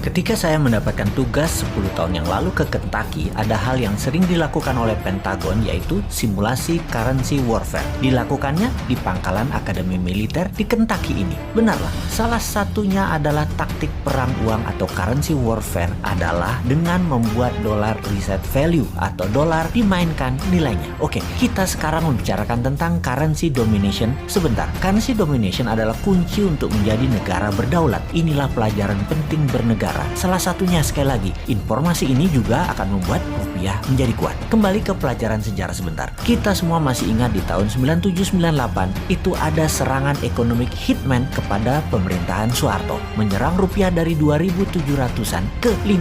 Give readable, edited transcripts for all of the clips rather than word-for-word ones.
Ketika saya mendapatkan tugas 10 tahun yang lalu ke Kentucky, ada hal yang sering dilakukan oleh Pentagon, yaitu simulasi currency warfare. Dilakukannya di pangkalan Akademi Militer di Kentucky ini. Benarlah, salah satunya adalah taktik perang uang atau currency warfare adalah dengan membuat dolar reset value atau dolar dimainkan nilainya. Oke, kita sekarang membicarakan tentang currency domination sebentar. Currency domination adalah kunci untuk menjadi negara berdaulat. Inilah pelajaran penting bernegara. Salah satunya, sekali lagi, informasi ini juga akan membuat rupiah menjadi kuat. Kembali ke pelajaran sejarah sebentar. Kita semua masih ingat di tahun 97-98 itu ada serangan ekonomi hitman kepada pemerintahan Soeharto, menyerang rupiah dari 2.700-an ke 15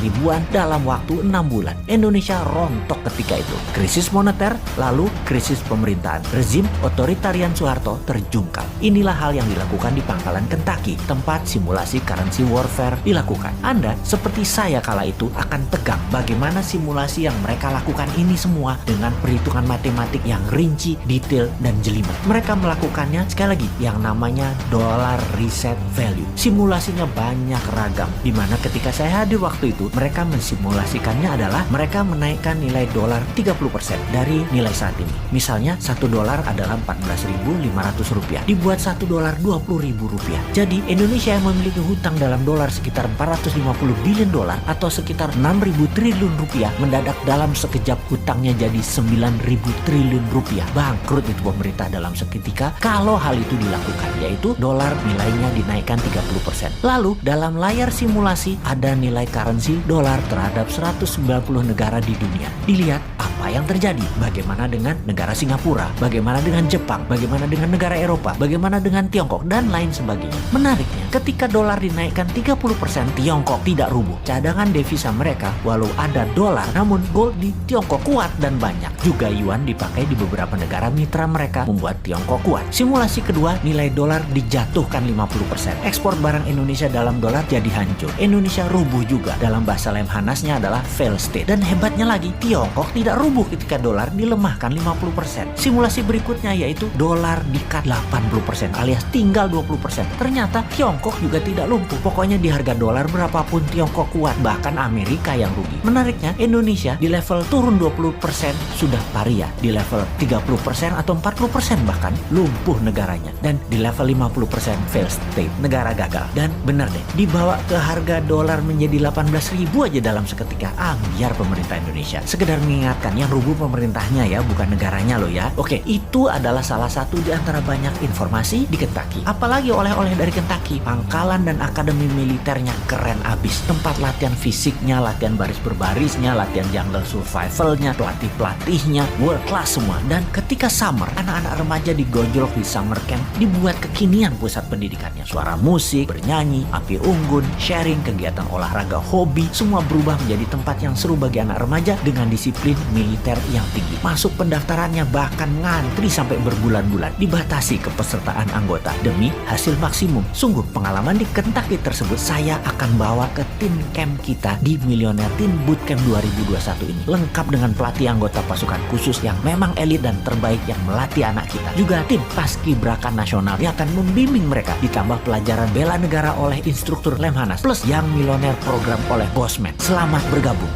ribuan dalam waktu 6 bulan. Indonesia rontok ketika itu. Krisis moneter, lalu krisis pemerintahan. Rezim otoritarian Soeharto terjungkal. Inilah hal yang dilakukan di pangkalan Kentucky, tempat simulasi currency warfare dilakukan. Anda, seperti saya kala itu, akan tegang bagaimana simulasi yang mereka lakukan ini semua dengan perhitungan matematik yang rinci, detail, dan jelimet. Mereka melakukannya, sekali lagi, yang namanya dollar reset value. Simulasinya banyak ragam, dimana ketika saya hadir waktu itu, mereka mensimulasikannya adalah mereka menaikkan nilai dolar 30% dari nilai saat ini. Misalnya, 1 dolar adalah 14.500 rupiah, dibuat 1 dolar 20.000 rupiah. Jadi, Indonesia yang memiliki hutang dalam dolar sekitar 450 billion dolar atau sekitar 6.000 triliun rupiah, mendadak dalam sekejap hutangnya jadi 9.000 triliun rupiah. Bangkrut itu pemerintah dalam seketika kalau hal itu dilakukan, yaitu dolar nilainya dinaikkan 30%. Lalu dalam layar simulasi ada nilai currency dolar terhadap 190 negara di dunia. Dilihat apa yang terjadi, bagaimana dengan negara Singapura, bagaimana dengan Jepang, bagaimana dengan negara Eropa, bagaimana dengan Tiongkok, dan lain sebagainya. Menariknya, ketika dolar dinaikkan 30%, Tiongkok tidak rubuh. Cadangan devisa mereka, walau ada dolar, namun gold di Tiongkok kuat dan banyak. Juga yuan dipakai di beberapa negara mitra mereka, membuat Tiongkok kuat. Simulasi kedua, nilai dolar dijatuhkan 50%. Ekspor barang Indonesia dalam dolar jadi hancur. Indonesia rubuh juga. Dalam bahasa Lemhanasnya adalah fail state. Dan hebatnya lagi, Tiongkok tidak rubuh ketika dolar dilemahkan 50%. Simulasi berikutnya yaitu dolar di-cut 80% alias tinggal 20%. Ternyata Tiongkok juga tidak lumpuh. Pokoknya di harga dolar berapapun Tiongkok kuat, bahkan Amerika yang rugi. Menariknya, Indonesia di level turun 20% sudah paria, di level 30% atau 40% bahkan lumpuh negaranya, dan di level 50% fail state, negara gagal. Dan benar deh, dibawa ke harga dolar menjadi 18.000 aja dalam seketika. Biar pemerintah Indonesia. Sekedar mengingatkan, yang rubuh pemerintahnya ya, bukan negaranya loh ya. Oke, itu adalah salah satu di antara banyak informasi di Kentucky. Apalagi oleh-oleh dari Kentucky, pangkalan dan akademi militernya keren abis. Tempat latihan fisiknya, latihan baris berbarisnya, latihan jungle survivalnya, pelatih-pelatihnya world class semua. Dan ketika summer, anak-anak remaja digojlok di summer camp, dibuat kekinian pusat pendidikannya. Suara musik, bernyanyi, api unggun, sharing, kegiatan olahraga, hobi, semua berubah menjadi tempat yang seru bagi anak remaja dengan disiplin militer yang tinggi. Masuk pendaftarannya bahkan ngantri sampai berbulan-bulan, dibatasi kepesertaan anggota demi hasil maksimum. Sungguh pengalaman di Kentucky tersebut saya akan bawa ke tim camp kita di Millionaire Teen Bootcamp 2021 ini. Lengkap dengan pelatih anggota pasukan khusus yang memang elit dan terbaik yang melatih anak kita. Juga tim paskibraka nasional yang akan membimbing mereka. Ditambah pelajaran bela negara oleh instruktur Lemhanas. Plus yang Millionaire program oleh Bosman. Selamat bergabung.